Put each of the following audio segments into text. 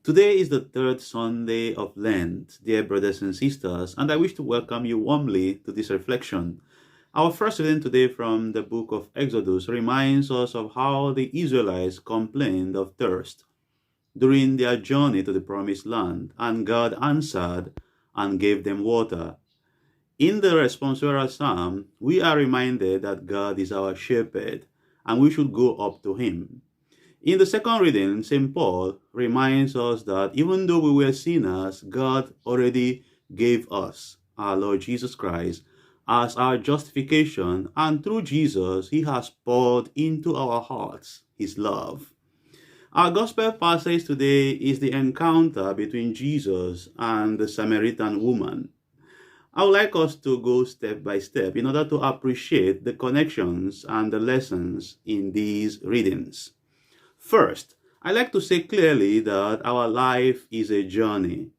Today is the third Sunday of Lent, dear brothers and sisters, and I wish to welcome you warmly to this reflection. Our first reading today from the book of Exodus reminds us of how the Israelites complained of thirst during their journey to the promised land, and God answered and gave them water. In the responsorial psalm, we are reminded that God is our shepherd and we should go up to him. In the second reading, St. Paul reminds us that even though we were sinners, God already gave us our Lord Jesus Christ as our justification, and through Jesus, he has poured into our hearts his love. Our gospel passage today is the encounter between Jesus and the Samaritan woman. I would like us to go step by step in order to appreciate the connections and the lessons in these readings. First, I like to say clearly that our life is a journey.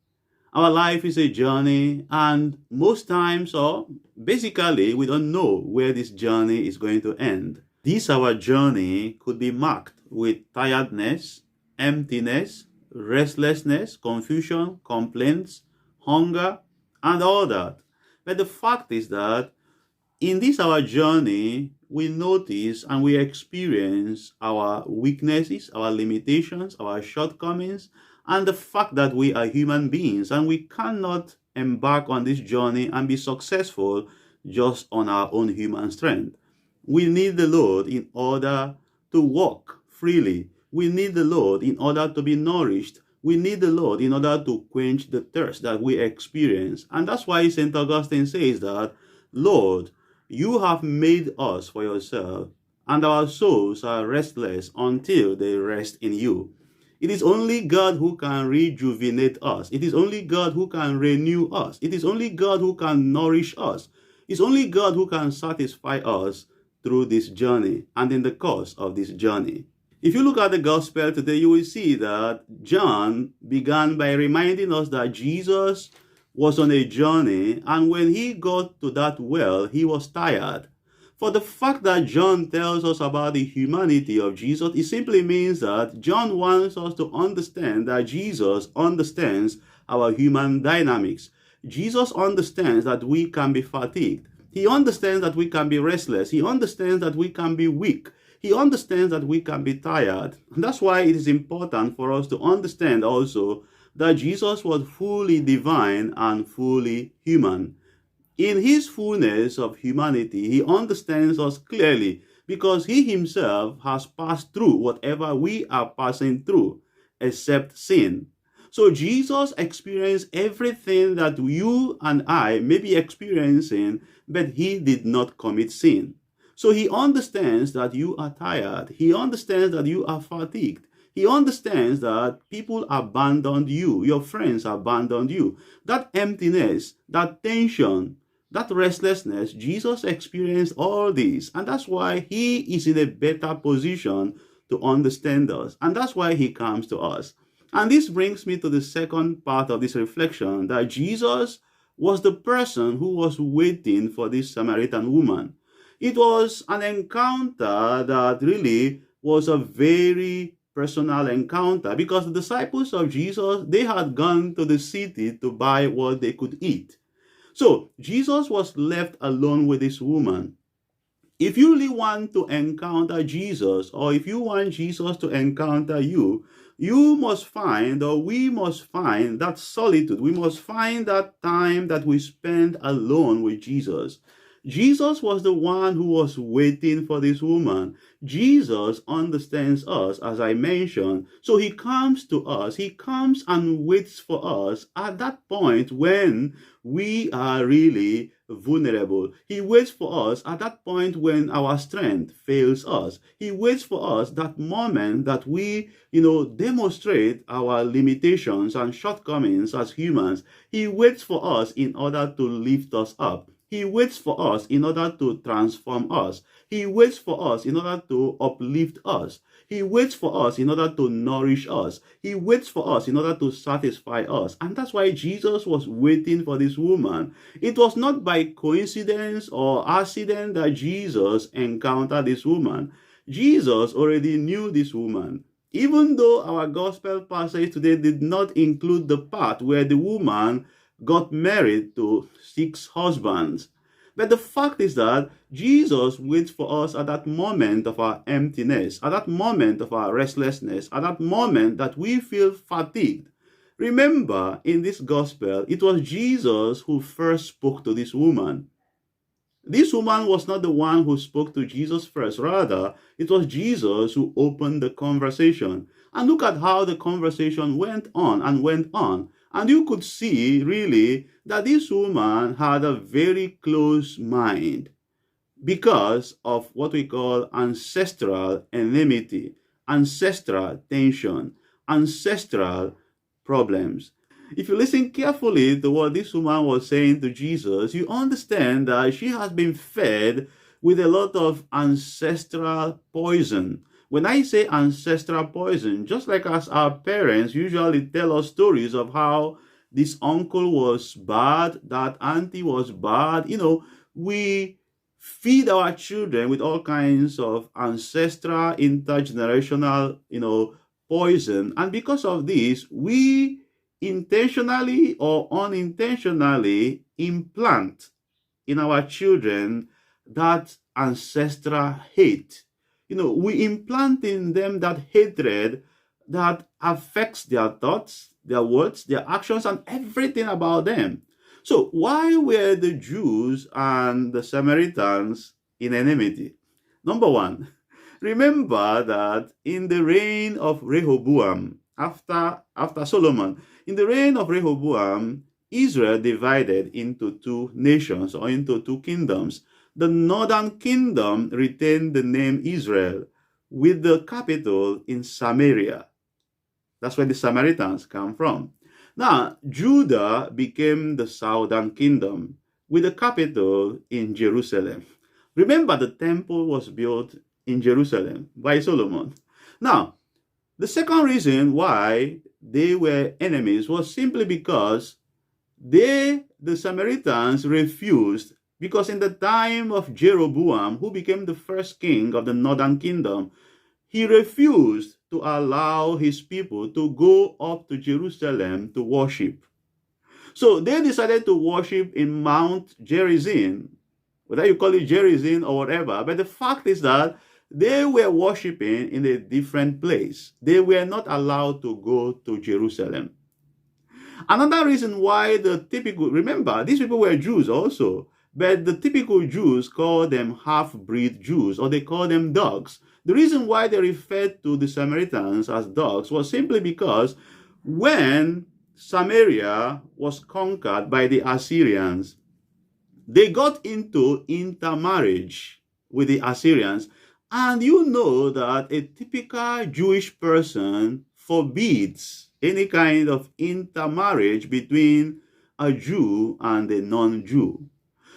Our life is a journey, and most times, or basically, we don't know where this journey is going to end. This our journey could be marked with tiredness, emptiness, restlessness, confusion, complaints, hunger, and all that. But the fact is that in this our journey, we notice and we experience our weaknesses, our limitations, our shortcomings, and the fact that we are human beings and we cannot embark on this journey and be successful just on our own human strength. We need the Lord in order to walk freely. We need the Lord in order to be nourished. We need the Lord in order to quench the thirst that we experience. And that's why St. Augustine says that, Lord, you have made us for yourself, and our souls are restless until they rest in you. It is only God who can rejuvenate us. It is only God who can renew us. It is only God who can nourish us. It's only God who can satisfy us through this journey and in the course of this journey. If you look at the gospel today, you will see that John began by reminding us that Jesus was on a journey, and when he got to that well, he was tired. For the fact that John tells us about the humanity of Jesus, it simply means that John wants us to understand that Jesus understands our human dynamics. Jesus understands that we can be fatigued. He understands that we can be restless. He understands that we can be weak. He understands that we can be tired. And that's why it is important for us to understand also that Jesus was fully divine and fully human. In his fullness of humanity, he understands us clearly because he himself has passed through whatever we are passing through, except sin. So Jesus experienced everything that you and I may be experiencing, but he did not commit sin. So he understands that you are tired. He understands that you are fatigued. He understands that people abandoned you. Your friends abandoned you. That emptiness, that tension, that restlessness, Jesus experienced all this. And that's why he is in a better position to understand us. And that's why he comes to us. And this brings me to the second part of this reflection, that Jesus was the person who was waiting for this Samaritan woman. It was an encounter that really was a very personal encounter because the disciples of Jesus, they had gone to the city to buy what they could eat. So Jesus was left alone with this woman. If you really want to encounter Jesus, or if you want Jesus to encounter you, you must find, or we must find, that solitude. We must find that time that we spend alone with Jesus. Jesus was the one who was waiting for this woman. Jesus understands us, as I mentioned. So he comes to us. He comes and waits for us at that point when we are really vulnerable. He waits for us at that point when our strength fails us. He waits for us that moment that we, demonstrate our limitations and shortcomings as humans. He waits for us in order to lift us up. He waits for us in order to transform us. He waits for us in order to uplift us. He waits for us in order to nourish us. He waits for us in order to satisfy us. And that's why Jesus was waiting for this woman. It was not by coincidence or accident that Jesus encountered this woman. Jesus already knew this woman. Even though our gospel passage today did not include the part where the woman got married to 6 husbands. But the fact is that Jesus waits for us at that moment of our emptiness, at that moment of our restlessness, at that moment that we feel fatigued. Remember, in this gospel, it was Jesus who first spoke to this woman. This woman was not the one who spoke to Jesus first. Rather, it was Jesus who opened the conversation. And look at how the conversation went on and went on. And you could see, really, that this woman had a very close mind because of what we call ancestral enmity, ancestral tension, ancestral problems. If you listen carefully to what this woman was saying to Jesus, you understand that she has been fed with a lot of ancestral poison. When I say ancestral poison, just like as our parents usually tell us stories of how this uncle was bad, that auntie was bad, we feed our children with all kinds of ancestral, intergenerational, poison. And because of this, we intentionally or unintentionally implant in our children that ancestral hate. We implant in them that hatred that affects their thoughts, their words, their actions, and everything about them. So why were the Jews and the Samaritans in enmity? Number one, remember that in the reign of Rehoboam, after Solomon, in the reign of Rehoboam, Israel divided into 2 nations or into 2 kingdoms. The northern kingdom retained the name Israel with the capital in Samaria. That's where the Samaritans come from. Now, Judah became the southern kingdom with the capital in Jerusalem. Remember, the temple was built in Jerusalem by Solomon. Now, the second reason why they were enemies was simply because the Samaritans, refused, because in the time of Jeroboam, who became the first king of the northern kingdom, he refused to allow his people to go up to Jerusalem to worship. So they decided to worship in Mount Gerizim, whether you call it Gerizim or whatever, but the fact is that they were worshiping in a different place. They were not allowed to go to Jerusalem. Another reason why remember, these people were Jews also, but the typical Jews call them half-breed Jews, or they call them dogs. The reason why they referred to the Samaritans as dogs was simply because when Samaria was conquered by the Assyrians, they got into intermarriage with the Assyrians. And you know that a typical Jewish person forbids any kind of intermarriage between a Jew and a non-Jew.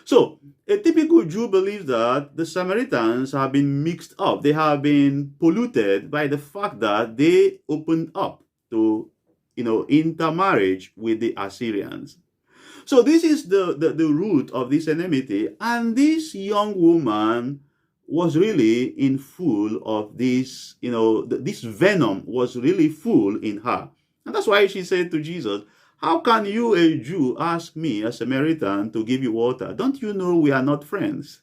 So, a typical Jew believes that the Samaritans have been mixed up. They have been polluted by the fact that they opened up to, intermarriage with the Assyrians. So this is the root of this enmity. And this young woman was really in full of this, this venom was really full in her. And that's why she said to Jesus, "How can you, a Jew, ask me, a Samaritan, to give you water? Don't you know we are not friends?"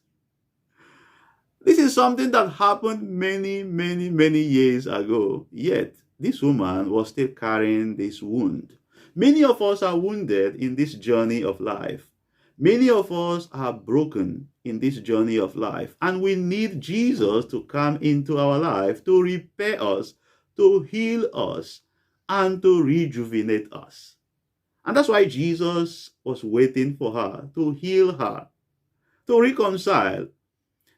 This is something that happened many, many, many years ago. Yet, this woman was still carrying this wound. Many of us are wounded in this journey of life. Many of us are broken in this journey of life. And we need Jesus to come into our life to repair us, to heal us, and to rejuvenate us. And that's why Jesus was waiting for her, to heal her, to reconcile.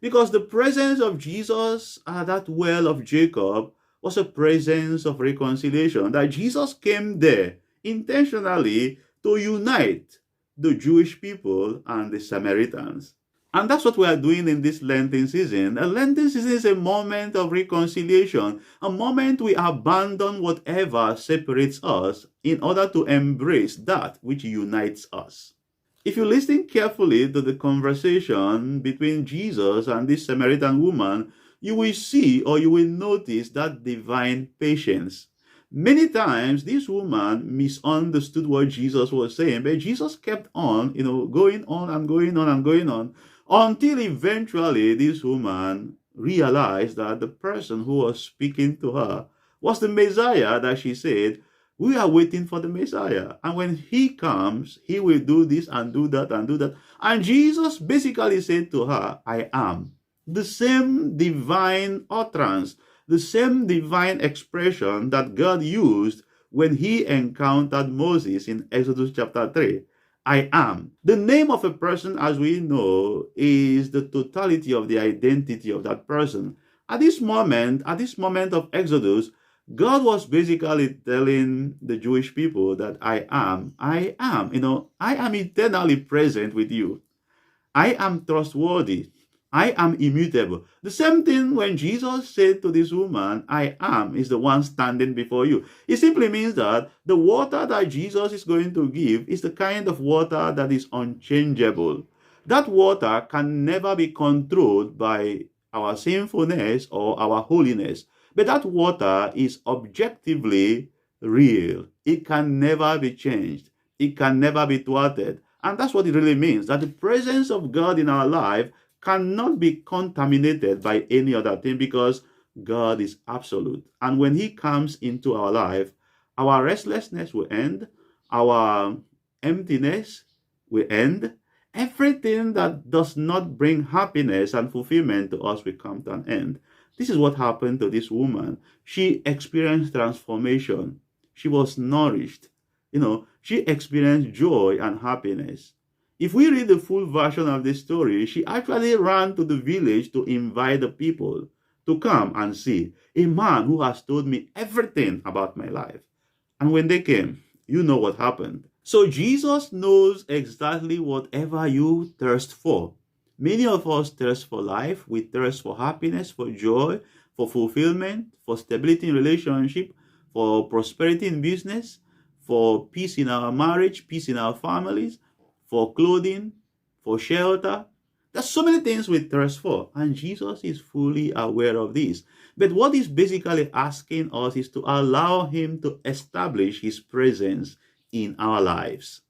Because the presence of Jesus at that well of Jacob was a presence of reconciliation. That Jesus came there intentionally to unite the Jewish people and the Samaritans. And that's what we are doing in this Lenten season. A Lenten season is a moment of reconciliation, a moment we abandon whatever separates us in order to embrace that which unites us. If you listen carefully to the conversation between Jesus and this Samaritan woman, you will see or you will notice that divine patience. Many times, this woman misunderstood what Jesus was saying, but Jesus kept on, going on and going on and going on until eventually this woman realized that the person who was speaking to her was the Messiah that she said, we are waiting for the Messiah. And when he comes, he will do this and do that and do that. And Jesus basically said to her, I am. The same divine utterance, the same divine expression that God used when he encountered Moses in Exodus chapter 3. I am. The name of a person, as we know, is the totality of the identity of that person. At this moment of Exodus, God was basically telling the Jewish people that I am. I am eternally present with you. I am trustworthy. I am immutable. The same thing when Jesus said to this woman, I am, is the one standing before you. It simply means that the water that Jesus is going to give is the kind of water that is unchangeable. That water can never be controlled by our sinfulness or our holiness. But that water is objectively real. It can never be changed. It can never be thwarted. And that's what it really means, that the presence of God in our life cannot be contaminated by any other thing because God is absolute. And when he comes into our life, our restlessness will end, our emptiness will end. Everything that does not bring happiness and fulfillment to us will come to an end. This is what happened to this woman. She experienced transformation. She was nourished. She experienced joy and happiness. If we read the full version of this story, she actually ran to the village to invite the people to come and see a man who has told me everything about my life. And when they came, you know what happened. So Jesus knows exactly whatever you thirst for. Many of us thirst for life. We thirst for happiness, for joy, for fulfillment, for stability in relationship, for prosperity in business, for peace in our marriage, peace in our families, for clothing, for shelter. There's so many things we thirst for, and Jesus is fully aware of this. But what he's basically asking us is to allow him to establish his presence in our lives.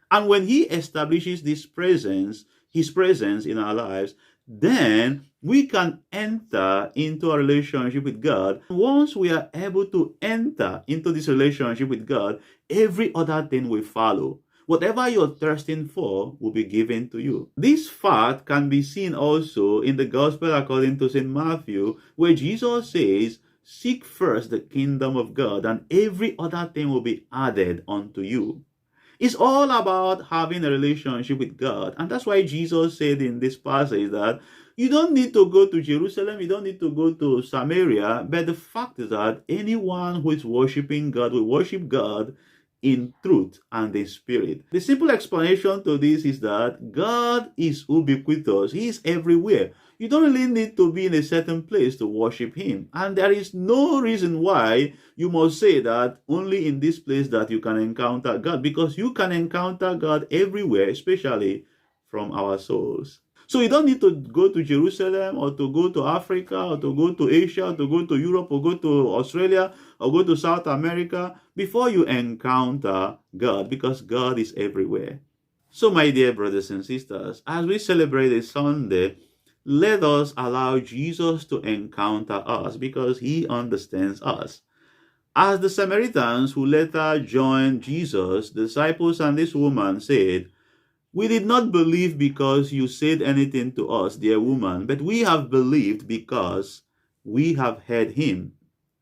And when he establishes his presence in our lives, then we can enter into a relationship with God. Once we are able to enter into this relationship with God, every other thing will follow. Whatever you're thirsting for will be given to you. This fact can be seen also in the Gospel according to St. Matthew, where Jesus says, seek first the kingdom of God, and every other thing will be added unto you. It's all about having a relationship with God. And that's why Jesus said in this passage that you don't need to go to Jerusalem, you don't need to go to Samaria, but the fact is that anyone who is worshiping God will worship God in truth and in spirit. The simple explanation to this is that God is ubiquitous. He is everywhere. You don't really need to be in a certain place to worship him. And there is no reason why you must say that only in this place that you can encounter God, because you can encounter God everywhere, especially from our souls. So you don't need to go to Jerusalem or to go to Africa or to go to Asia or to go to Europe or go to Australia or go to South America before you encounter God, because God is everywhere. So my dear brothers and sisters, as we celebrate this Sunday, let us allow Jesus to encounter us because he understands us. As the Samaritans who later joined Jesus, the disciples and this woman said, we did not believe because you said anything to us, dear woman, but we have believed because we have heard him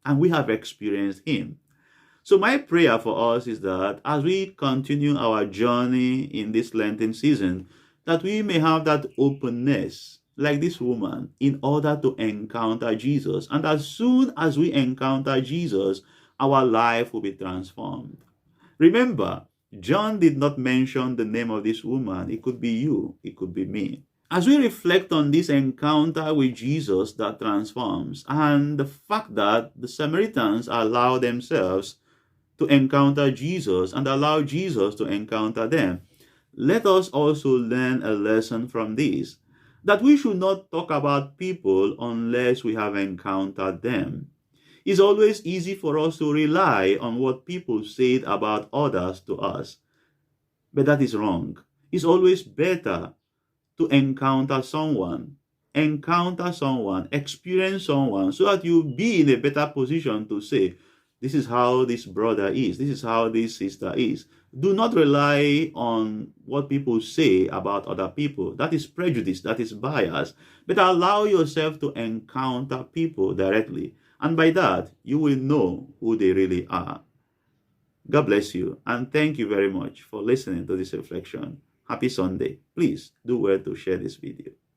and we have experienced him. So my prayer for us is that as we continue our journey in this Lenten season, that we may have that openness like this woman in order to encounter Jesus. And as soon as we encounter Jesus, our life will be transformed. Remember, John did not mention the name of this woman. It could be you. It could be me. As we reflect on this encounter with Jesus that transforms and the fact that the Samaritans allow themselves to encounter Jesus and allow Jesus to encounter them, let us also learn a lesson from this. that we should not talk about people unless we have encountered them. It's always easy for us to rely on what people said about others to us, but that is wrong. It's always better to encounter someone, experience someone, so that you be in a better position to say, this is how this brother is, this is how this sister is. Do not rely on what people say about other people. That is prejudice, that is bias. But allow yourself to encounter people directly. And by that, you will know who they really are. God bless you, and thank you very much for listening to this reflection. Happy Sunday. Please do well to share this video.